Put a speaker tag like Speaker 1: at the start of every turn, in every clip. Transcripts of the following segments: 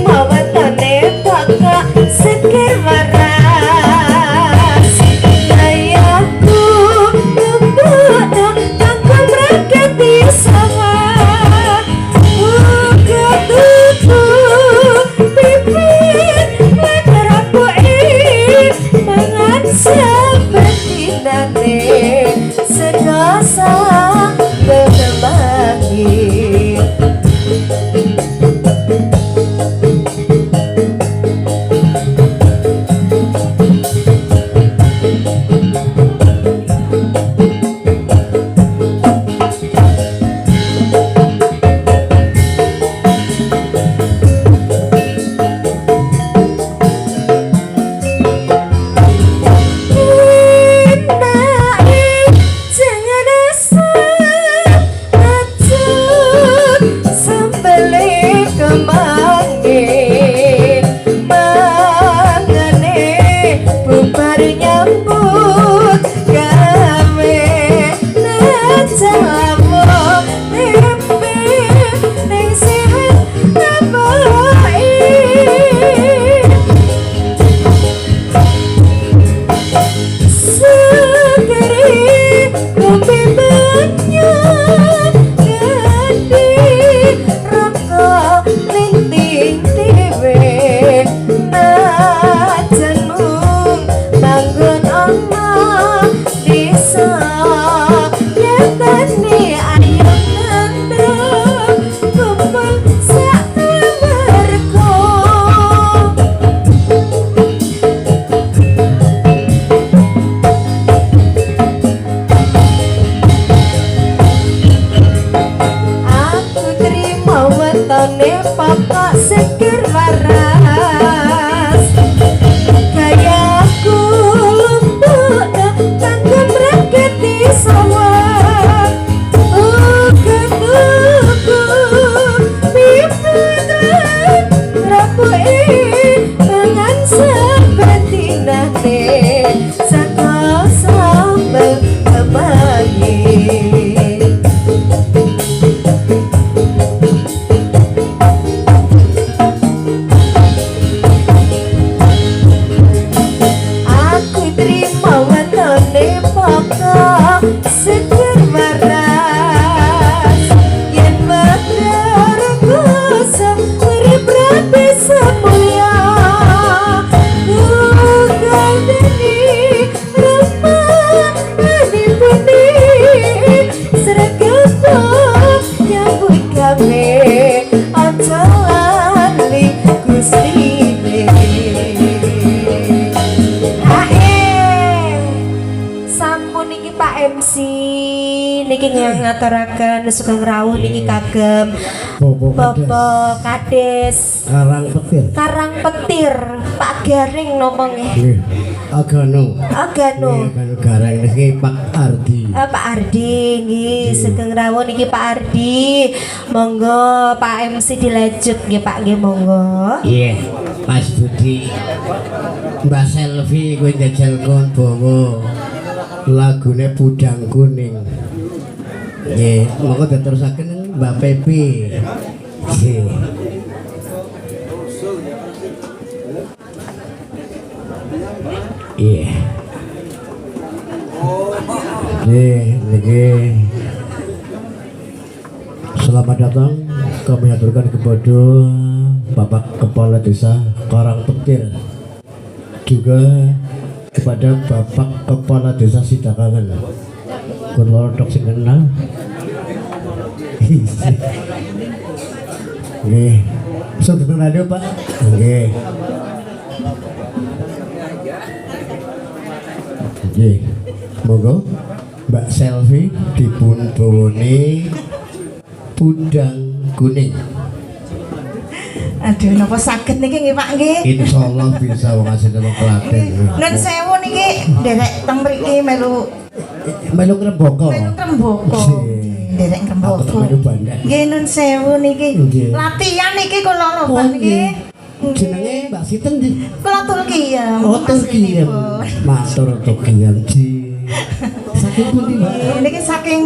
Speaker 1: mawatane bakal seger waras ayaku ngebuka kanggo mraketi sawah uga tuku pipit leterapuin mangan sebetinane sedasa berbagi.
Speaker 2: ngaturaken Sugeng Rawuh niki kagem Bapak Kades Karang Petir Pak Garing napa nggih?
Speaker 3: Agano Garang niki Pak Ardi.
Speaker 2: Pak Ardi nggih Sugeng Rawuh niki Pak Ardi. Monggo Pak MC dilanjut nggih Pak nggih monggo.
Speaker 3: Iya, Mas Budi. Mbak Selvi kowe njajal kon bawa lagune Pudang Kuning. Nggih, monggo diterusaken Mbak Pepi. Nggih. Iya. Niki. Selamat datang kami haturkan kepada Bapak Kepala Desa Karang Petir, juga kepada Bapak Kepala Desa Sidakangen. Kula tok sing kenal. Nggih. Sugeng radio Pak. Nggih. Nggih. Monggo Mbak Selvi dipun bawani Pudang Kuning.
Speaker 2: Aduh, napa saged niki nggih Pak nggih?
Speaker 3: Insyaallah bisa wong asline wong Klaten.
Speaker 2: Nun sewu niki nderek teng mriki melu
Speaker 3: Ngrembaka.
Speaker 2: Nderek ngrembaka. Nggih nun sewu niki. Latihan niki kula lho niki.
Speaker 3: Jenenge Mbak Sinten nggih?
Speaker 2: Kula Tulkiyam.
Speaker 3: Oh, Tulkiyam. Matur Tulkiyam ji. Saking pundi, Mbak?
Speaker 2: Niki saking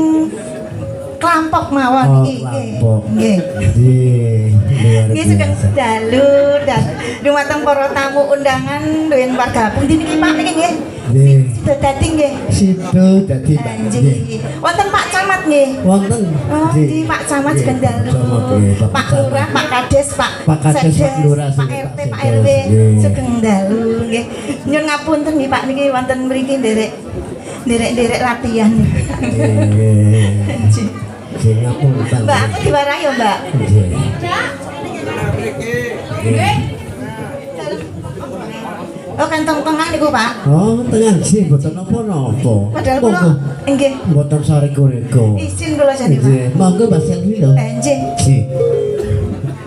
Speaker 4: Klampok mawon
Speaker 3: Oh,
Speaker 4: iki nggih.
Speaker 3: Klampok.
Speaker 4: Nggih.
Speaker 3: Luar
Speaker 4: Nggih sugeng
Speaker 3: biasa.
Speaker 4: dalu dan dumateng para tamu undangan duwen warga pundi niki Pak niki nggih.
Speaker 3: Nggih.
Speaker 4: Sido dadi nggih.
Speaker 3: Situ dadi Pak.
Speaker 4: Nggih. Wonten Pak Camat nggih.
Speaker 3: Wonten.
Speaker 4: Oh, di Pak Camat
Speaker 3: Nggih,
Speaker 4: sugeng dalu.
Speaker 3: Camat, nggih,
Speaker 4: Pak Lurah, Pak Kades, Pak
Speaker 3: Kades, Pak Lurah,
Speaker 4: Pak
Speaker 3: sugeng,
Speaker 4: RT,
Speaker 3: Pak
Speaker 4: Pak
Speaker 3: Sedes,
Speaker 4: RW
Speaker 3: nggih.
Speaker 4: sugeng dalu nggih. Nyun ngapunten nggih Pak niki wonten mriki nderek latihan.
Speaker 3: Nggih. Sing ngapunten.
Speaker 4: Mbak, aku diwarai ya, Mbak.
Speaker 3: Nggih. Nggih.
Speaker 4: Oh, kantong tengah niku, Pak.
Speaker 3: Oh, tengah sih mboten napa-napa.
Speaker 4: Padahal kula
Speaker 3: Monggo.
Speaker 4: nggih
Speaker 3: Mboten sareko-reko.
Speaker 4: izin kula jane, Pak.
Speaker 3: Nggih, monggo Mbak Selvi lho.
Speaker 4: Nggih.
Speaker 3: Nggih.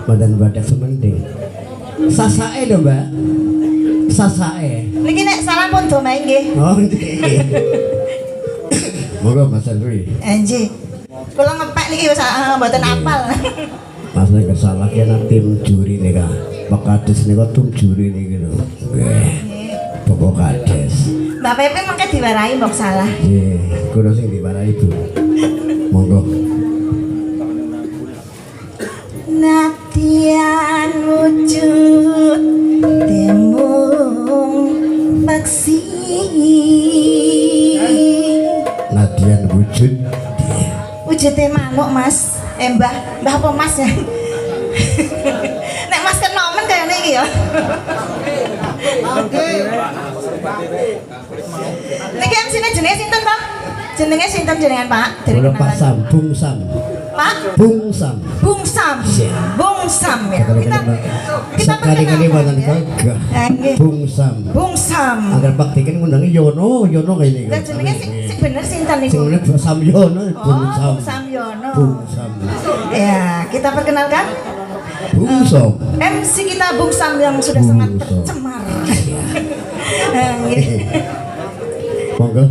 Speaker 3: Badan badak semending. Sasake lho, Mbak. Sasake.
Speaker 4: Niki nek salah pun domae nggih.
Speaker 3: Oh, nggih. Monggo Mas Selvi.
Speaker 4: Nggih. Kula ngepek niki wis mboten apal.
Speaker 3: Mas nek salah kena tim juri nih Kak. Pak Kades nika tim juri niki lho. Nggih. Bapak Kades.
Speaker 4: Mbak Pepe mangke diwarai mbok salah.
Speaker 3: Nggih, kula sing diwarai Bu. Monggo.
Speaker 4: Natian wujud temung paksi.
Speaker 3: Nadian wujud.
Speaker 4: Wujudnya manuk Mas. Mbah apa Mas ya? Nek Mas kenomen kayaknya iki ya. Niki MC-ne jenenge sinten, Pak? Jenenge sinten jenengan, Pak? Dari
Speaker 3: Kula Pak
Speaker 4: kenalan.
Speaker 3: Sam, Bung Sam.
Speaker 4: Pak
Speaker 3: Bung Sam.
Speaker 4: Bung Sam. Bung Sam ya. Kita
Speaker 3: Sekali-kali wonten
Speaker 4: ya.
Speaker 3: gagah.
Speaker 4: Nggih.
Speaker 3: Bung Sam.
Speaker 4: Bung Sam.
Speaker 3: Agar Pak Diken ngundangi Yono kene iki.
Speaker 4: Lah jenenge sing bener sinten niku?
Speaker 3: Sing meneh Sam Yono, Bung
Speaker 4: Oh,
Speaker 3: Sam.
Speaker 4: Bung Sam Yono.
Speaker 3: Bung Sam.
Speaker 4: Ya, kita perkenalkan
Speaker 3: Bung Sam.
Speaker 4: MC kita Bung Sam yang sudah
Speaker 3: Bung
Speaker 4: sangat
Speaker 3: Sam.
Speaker 4: tercemar. Nggih.
Speaker 3: Monggo.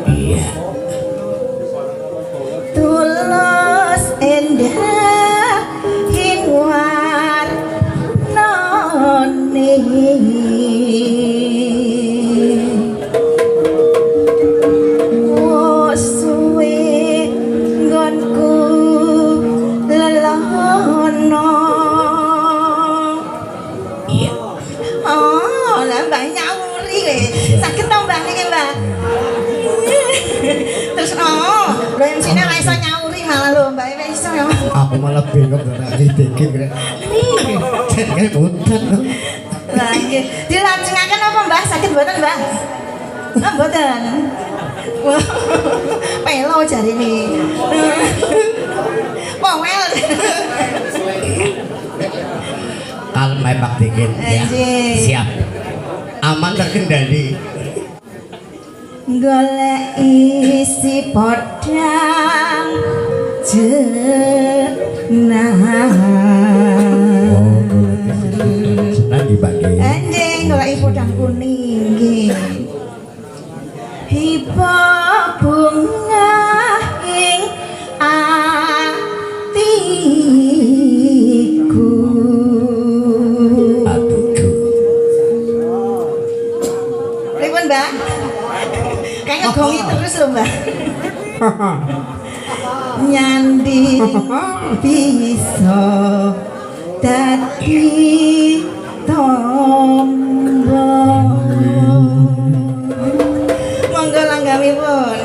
Speaker 3: Iya.
Speaker 4: Tulus endah hinwar noni suwe nggonku lelono.
Speaker 3: Iya.
Speaker 4: Oh, lah mbak nyauri le. Sakit tau mbak niki mbak. Terus oh, lo MC-ne ra iso nyauri malah lo mbak iso ya.
Speaker 3: Aku malah bingung ora dibikin kira. Kayak hutan.
Speaker 4: Lah nggih, dilajengaken apa mbak? Sakit mboten mbak? Ah mboten. Wah, pelo jarine. Powel.
Speaker 3: Kalem ae Pak Diken ya.
Speaker 4: Anjing.
Speaker 3: Siap. Aman terkendali.
Speaker 4: Golek isi podang jenah.
Speaker 3: Senang dibagi.
Speaker 4: Anjing golek podang kuning nggih. Hiba bunga ing atiku.
Speaker 3: Atiku.
Speaker 4: Pripun, Mbak? Kayak ngegongi terus lho, Mbak. Nyandi bisa dadi tombo. Monggo langgamipun.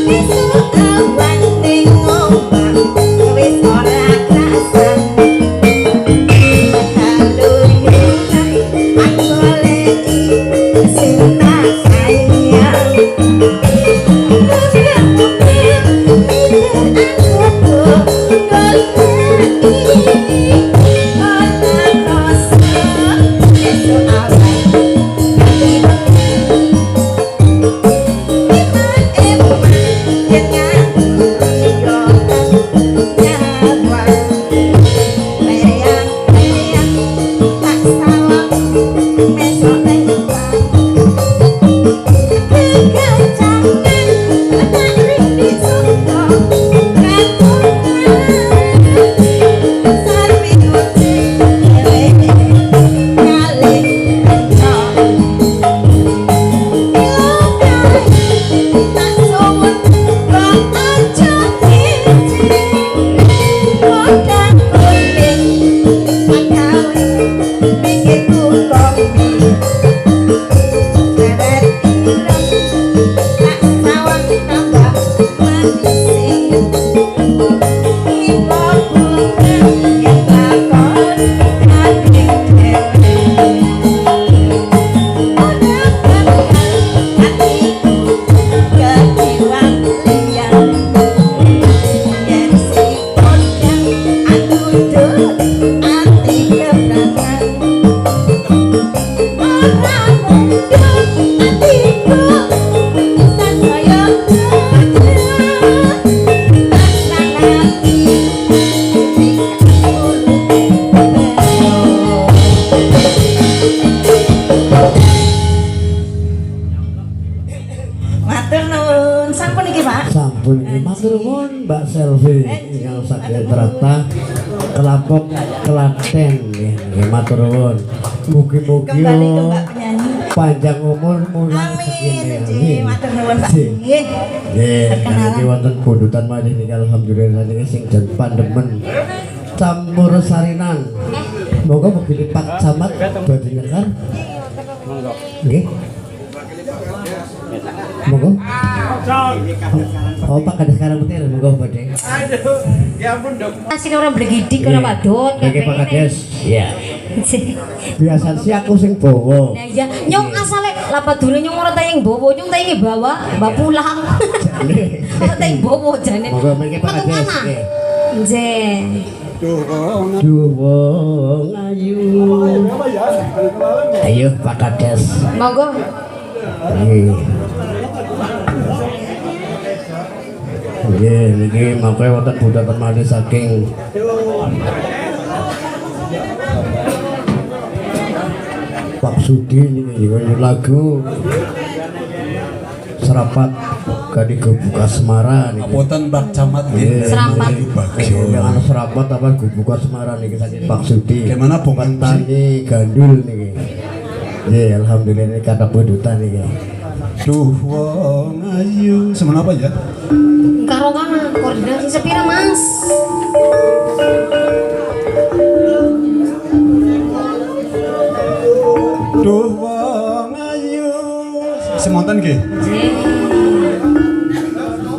Speaker 4: Esuk awan ning ombak wis ora rasane. Kalau nyukai aku goleki sing tak sayang.
Speaker 3: Sampun iki matur nuwun Mbak Selvi ingkang saking Trata Kelapok Klaten nggih matur nuwun. Mugi-mugi
Speaker 4: Kembali ke Mbak penyanyi.
Speaker 3: panjang umur mulang
Speaker 4: Amin.
Speaker 3: segini.
Speaker 4: Nggih, matur nuwun Pak. Nggih.
Speaker 3: Nggih,
Speaker 4: Perkenalan.
Speaker 3: niki wonten bundutan malih niki alhamdulillah niki sing jan pandemen campur sarinan. Moga mugi Pak Camat badhe nyekar. Monggo. Nggih. Monggo. Oh, Pak Kades sekarang petir, monggo badhe.
Speaker 5: Aduh, ya ampun dok.
Speaker 2: Masih orang bergidik orang padon.
Speaker 3: Nggih Pak Kades. Iya. Biasa sih aku sing bawa.
Speaker 2: Nah iya, nyong asale lapat dulu nyong ora tayang bawa, nyong tayang bawa, bawa pulang. Ora tayang bawa jane.
Speaker 3: Monggo mriki Pak Kades. Nggih.
Speaker 2: Nggih.
Speaker 3: Duh wong ayu. Ayo Pak Kades.
Speaker 2: Monggo.
Speaker 3: Nggih. Nggih, niki mangke wonten bundutan malih saking Pak Sudi niki lagu Serapat Gadi Gebuka Semara niki.
Speaker 5: Apunten Pak Camat nggih.
Speaker 2: Serapat.
Speaker 3: Dengan serapat apa Gebuka Semara niki saking Pak Sudi.
Speaker 5: Gimana Bung
Speaker 3: Petani gandul niki. Nggih, alhamdulillah niki kata bundutan niki.
Speaker 5: Duh wong ayu. Semana apa ya?
Speaker 2: Karo kana koordinasi sepira Mas?
Speaker 5: Duh wong ayu. Semonten nggih.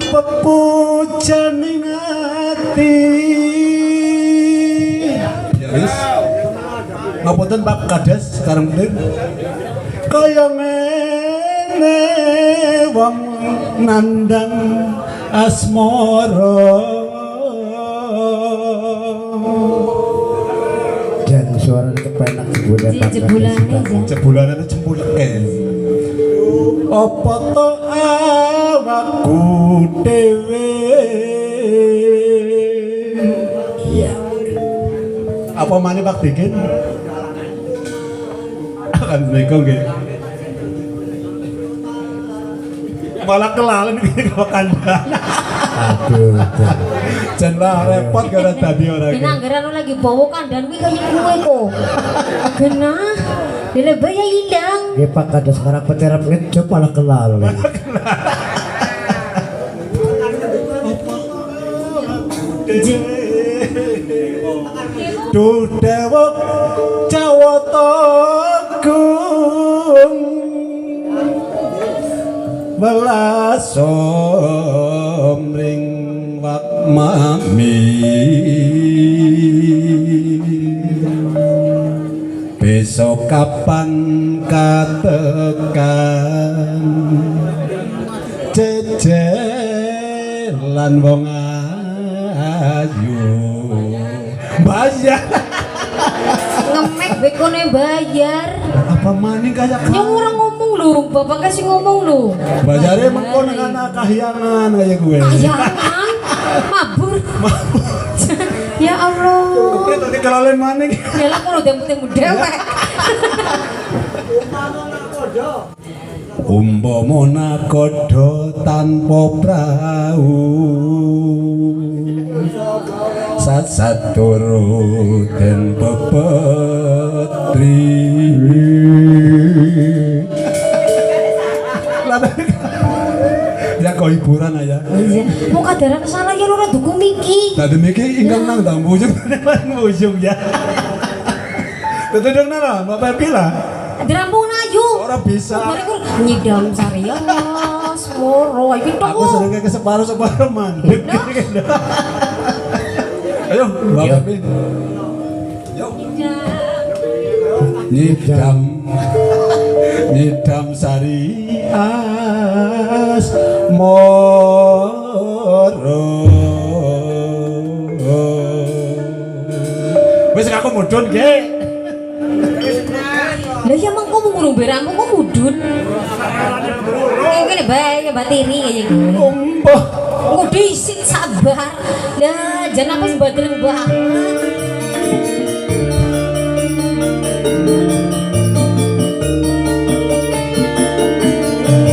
Speaker 5: Pepujaning ati. Ya wis. Ngapunten Pak Kades sekarang bener. Kaya ngene wong nandang asmara.
Speaker 3: Dan suara kepenak sebulan Pak
Speaker 2: Jebulane
Speaker 3: Kades.
Speaker 2: ya.
Speaker 5: Jebulane jempulke. Apa to awakku dhewe?
Speaker 3: Iya.
Speaker 5: Apa maneh Pak Dikin? Akan mereka nggih. Malah kelalen iki kok kandhane.
Speaker 3: Aduh.
Speaker 5: Jan lah repot gara dadi ora iki.
Speaker 2: Binanggaran lagi bawa kandan kuwi kaya kuwe kok. Genah. Dile baya hilang.
Speaker 3: Nggih Pak Kades sekarang peterap ngejop malah kelal.
Speaker 5: Duh dewek Jawata Gung Welaso
Speaker 6: besok kapan katekan jejelan wong ayu bayar
Speaker 1: Ngemek bekone bayar.
Speaker 6: apa maning kayak
Speaker 1: Yang orang ngomong lu, bapak kasih ngomong lu.
Speaker 6: bayarnya mengko nang anak kahyangan kayak gue
Speaker 1: Kayangan, mabur. Ya Allah.
Speaker 6: tadi kelalen maning
Speaker 1: Ya lah kalau temu dewek.
Speaker 6: umpama nakoda tanpa prau sat turu den pepetri ya kau hiburan aja
Speaker 1: Iya, mau kadaran salah ya ora duku miki.
Speaker 6: tadi mikir ingkang nang dambu ujung ujung ya betul nara bapak pila
Speaker 1: Dirampung ayu.
Speaker 6: orang bisa
Speaker 1: Bariku nyidam sarias, moro ayo
Speaker 6: aku
Speaker 1: to.
Speaker 6: sering ke separuh mandek ayo bapak pil nyidam sari as moro wis aku mudun ge
Speaker 1: Lah ya mangko ngurung beramu kok mudun. Kene bae batiri kaya gini.
Speaker 6: umpah
Speaker 1: Engko disit sabar. Lah jan apa sebadreng banget.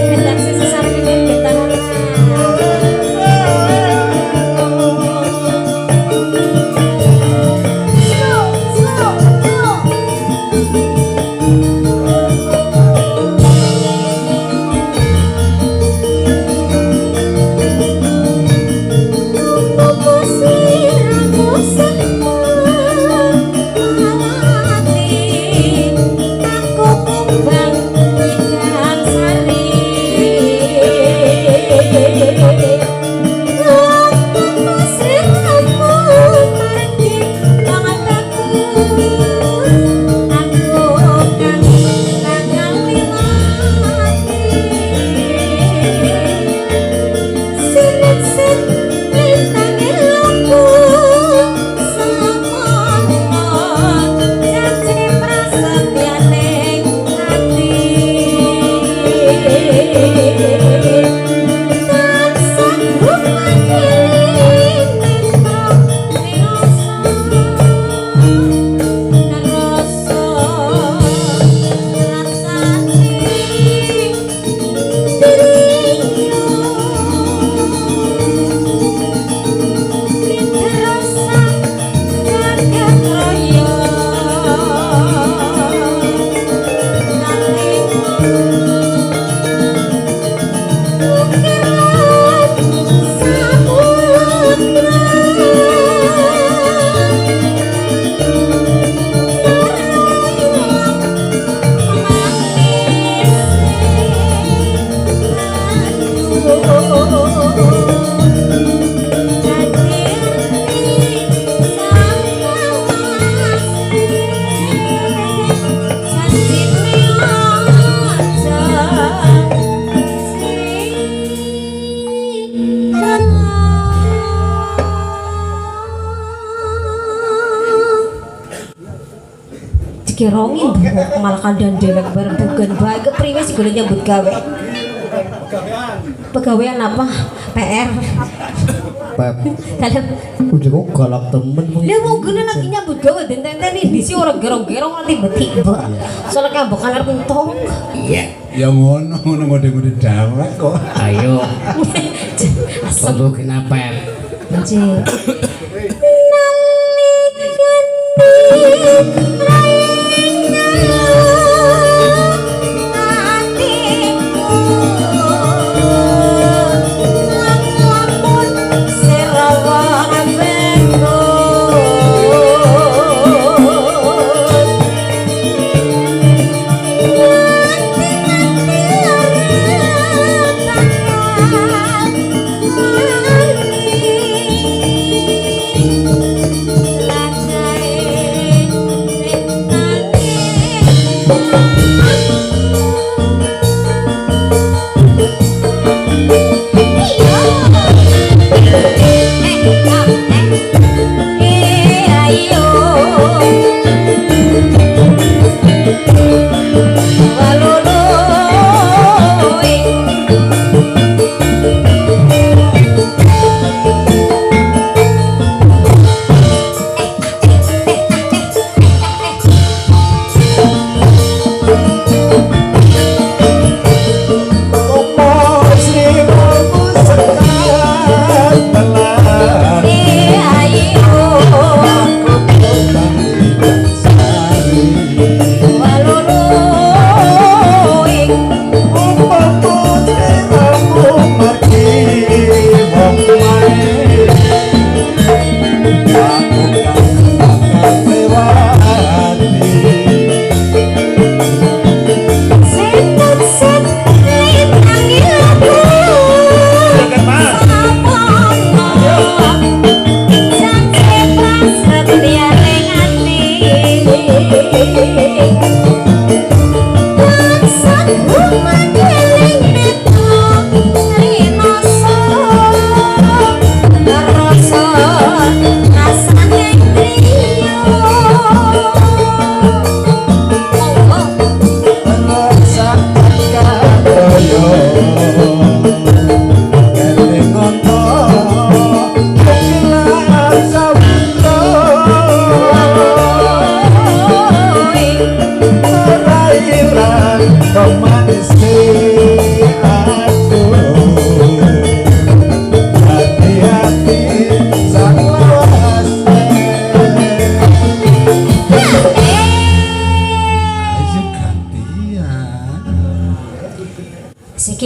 Speaker 1: Hendak sesar ini betahan. Dikerongin buku malah kandang dewek berbukan baik kepriwe sih gue nyambut gawe pegawaian apa PR
Speaker 3: Pep
Speaker 1: dalam
Speaker 3: udah kok galak temen
Speaker 1: dia mau guna lagi nyambut gawe dan tenten di si orang gerong-gerong nanti tiba soalnya kan bukan arep entong
Speaker 6: ya ngono ngode-ngode dawek kok
Speaker 3: ayo
Speaker 1: asem
Speaker 3: satu kenapa
Speaker 1: anjir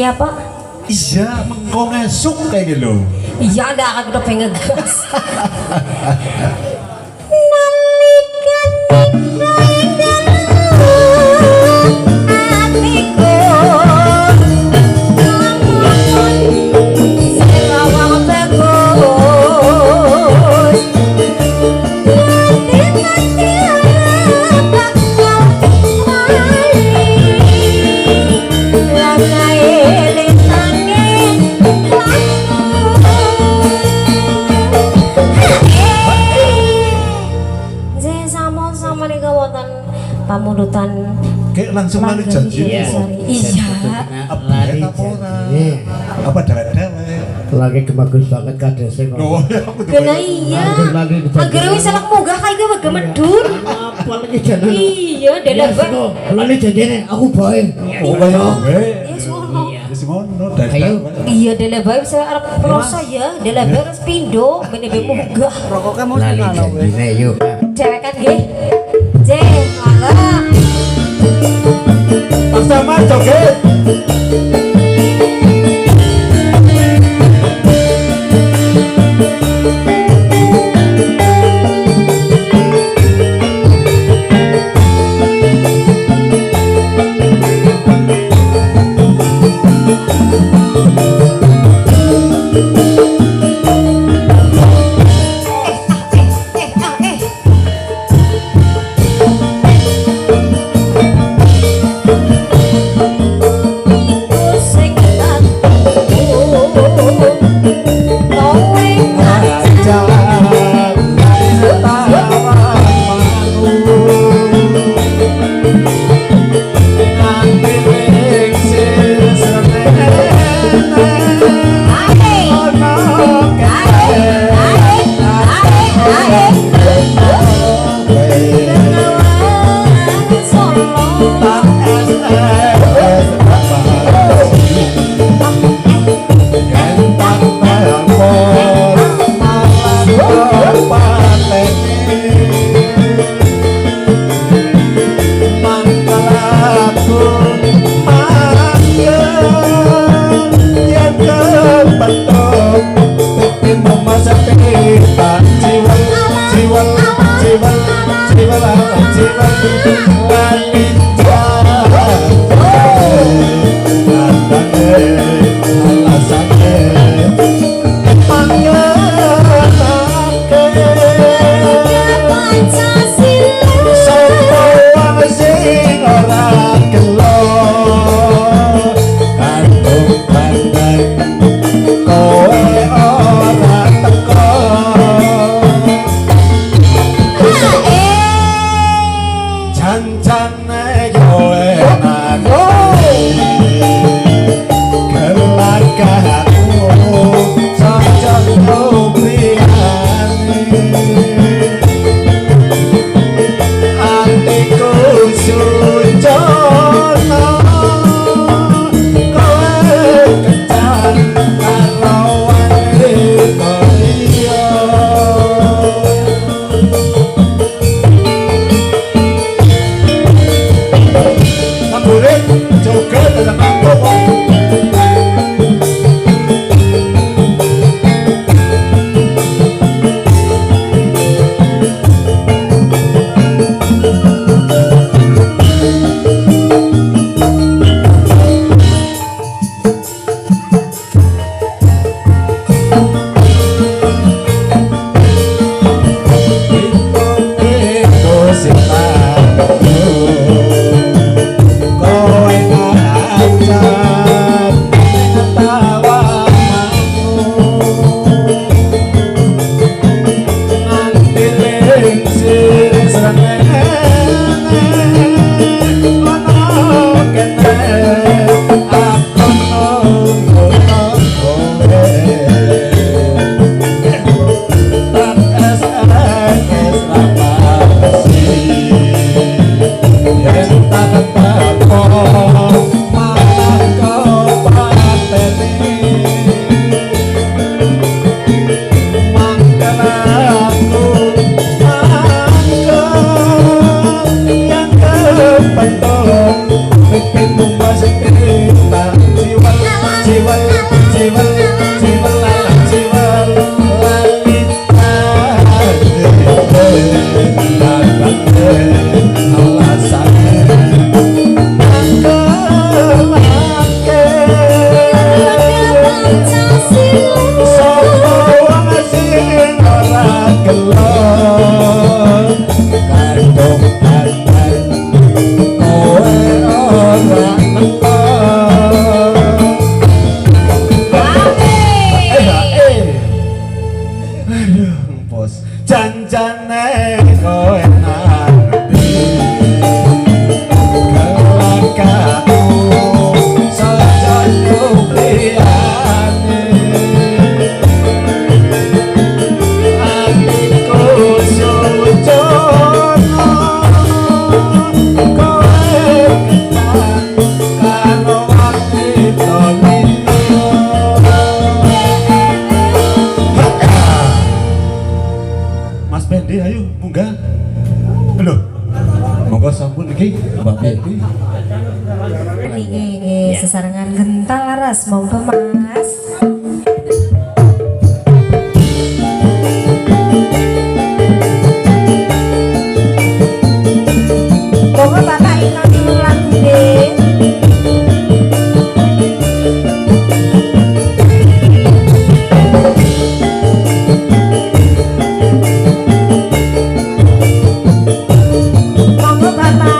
Speaker 1: apa?
Speaker 6: Iya, mengko ngesuk kayak gitu.
Speaker 1: Iya, ada akan udah pengen gas. Pamundutan
Speaker 6: Kayak langsung lari janji.
Speaker 1: Iya.
Speaker 3: Lari
Speaker 6: Apa ora?
Speaker 3: janji.
Speaker 6: Apa dawe-dawe?
Speaker 3: Lagi bagus banget kadese kok.
Speaker 6: Oh, ya aku tuh.
Speaker 1: Kena iya. Agar wis selak munggah kae ge wege medun.
Speaker 3: Apa lagi jalan?
Speaker 1: Iya, delebet.
Speaker 3: Lali janjine aku bae.
Speaker 6: Oh, kaya gue.
Speaker 1: Ya sono.
Speaker 6: Wis ngono dawe.
Speaker 3: Ayo.
Speaker 1: Iya, delebet saya arep prosa ya. Delebet wis pindho menebe munggah.
Speaker 5: Rokoknya mau
Speaker 3: Lali janjine yuk.
Speaker 1: Dewekan nggih. Jeh, mangga.
Speaker 5: Mas Damar joget. janjane kowe nanti kelangkatku sajaku liyane atiku sujono kowe karo wanita liya. Mas Pendi ayo munggah. Lho. Monggo sampun iki Mbak Pendi.
Speaker 2: Niki sesarengan gental laras monggo Mas. Monggo Bapak ingkang dulu lagu nggih. Monggo Bapak.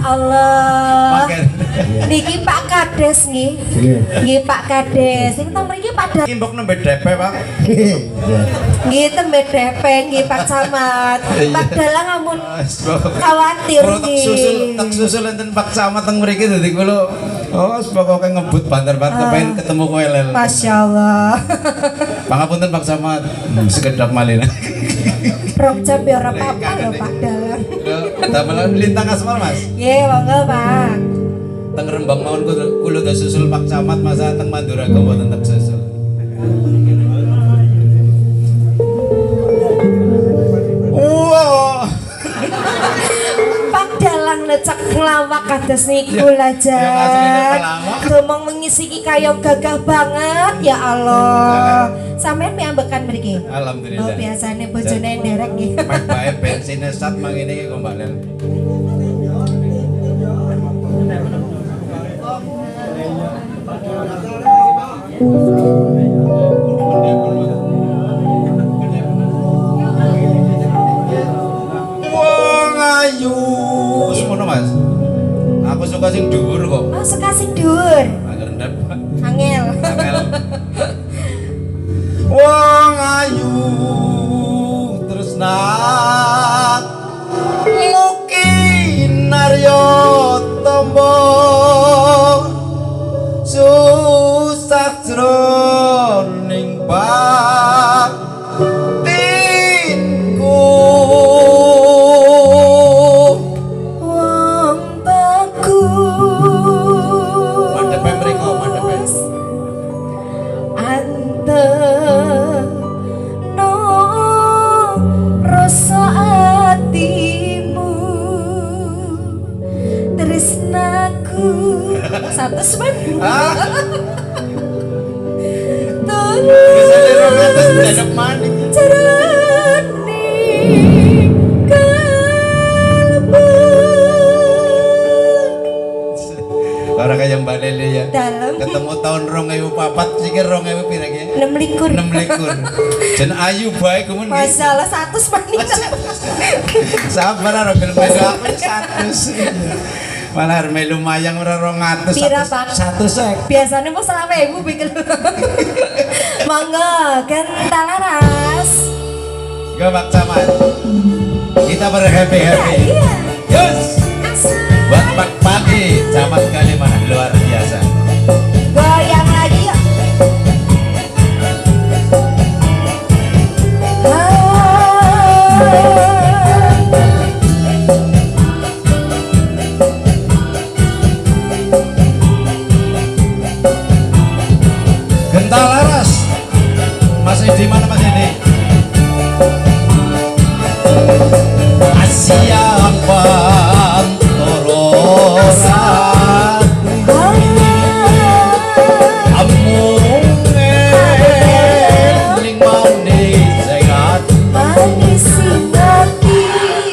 Speaker 2: Allah.
Speaker 6: Makan.
Speaker 2: Niki Pak Kades nggih. Nggih Pak Kades. Sing teng mriki Pak
Speaker 6: Imbok nembe DP, Pak.
Speaker 2: nggih tembe DP nggih Pak Camat. Pak Dalang ampun khawatir
Speaker 6: Kalau tak
Speaker 2: nggih.
Speaker 6: susul enten Pak Camat teng mriki dadi kula pokoke ngebut banter-banter pengen ketemu kowe lel.
Speaker 2: Masya Allah.
Speaker 6: Pangapunten Pak Camat. Sekedap malih.
Speaker 2: Rong jam ya ora apa-apa lho Pak Dalang.
Speaker 6: Damelan lintang asmar, Mas.
Speaker 2: Nggih, monggo Pak.
Speaker 6: Teng Rembang mawon kula tak susul Pak Camat masa teng Mandura mboten tak susul. Wah.
Speaker 2: Pak Dalang lecek nglawak kados niku
Speaker 6: Ya,
Speaker 2: lah
Speaker 6: ya, masih
Speaker 2: Jan.
Speaker 6: ngelawak.
Speaker 2: Domong mengisi ki kaya gagah banget ya Allah. Sampeyan piambekan mriki.
Speaker 6: Alhamdulillah.
Speaker 2: Oh, biasane bojone nderek nggih.
Speaker 6: Mek bae bensinnya sat mangene iki kok Mbak Lel. Wong ayu. Semono Mas. Aku suka sing dhuwur kok.
Speaker 2: Oh, sekasih dhuwur.
Speaker 6: Angger ndep.
Speaker 2: Angel.
Speaker 6: Angel. Wong ayu tresna mugi narya tamba susah jroning batinku
Speaker 2: Wong bagus.
Speaker 6: mandepe mriko mandepe
Speaker 2: Anteno rasa atimu tresnaku satu semen
Speaker 6: bisa diromantis dadap maning
Speaker 2: jroning kalbu
Speaker 6: orang kayak Mbak Lele ya
Speaker 2: dalam
Speaker 6: ketemu tahun 2004 sikir 2000 pira ki
Speaker 2: 6
Speaker 6: 6 jen ayu bae kumun
Speaker 2: masalah satu semen
Speaker 6: sabar ora film melu aku 100 malah melu mayang ora 200
Speaker 2: Pira, Pak?
Speaker 6: 100
Speaker 2: biasanya mau selama ibu bikin monggo Gentalaras
Speaker 6: Gak Pak Camat kita berhappy-happy
Speaker 2: iya
Speaker 6: yes buat Pak Pati Camat Kalimah luar biasa
Speaker 2: goyang lagi yuk
Speaker 6: Gentalaras masih di mana Mas ini Asia Pantoro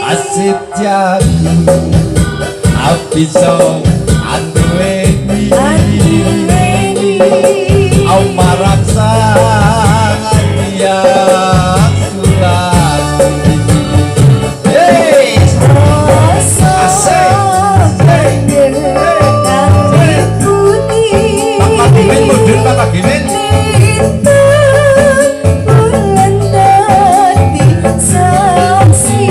Speaker 6: Asit jago Abiso Anduweni Aumaraksa Dia Sulasi Hey Asik Bapak Gimin mundur Bapak Gimin
Speaker 2: Saksi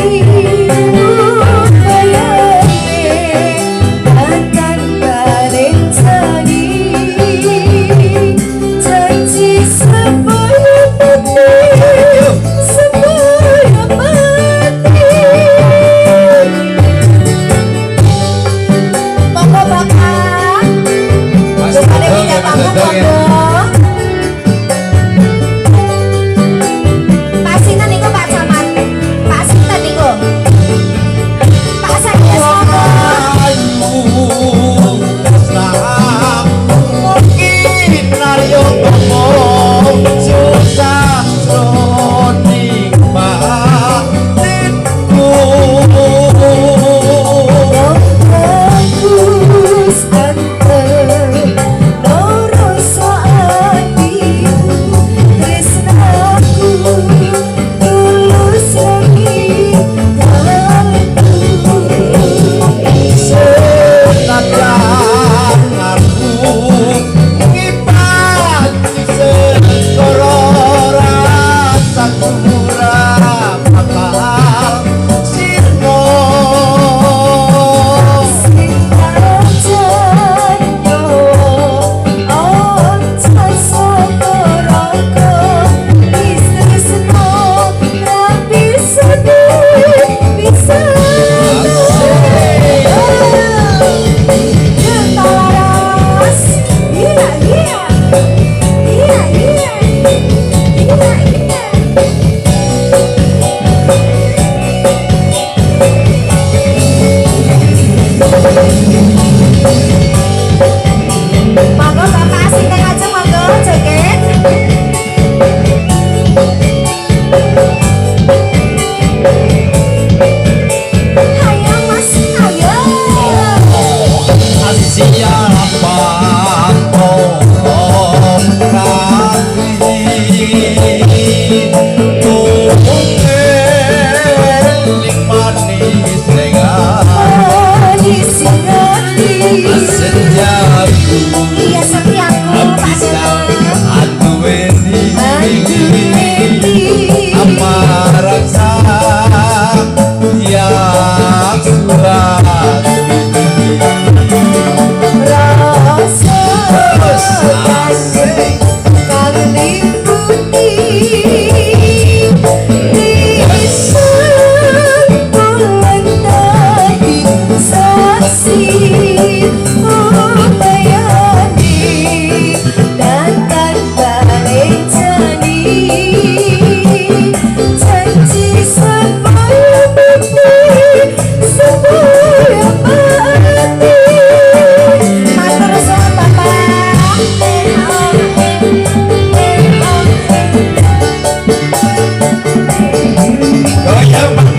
Speaker 6: Wayang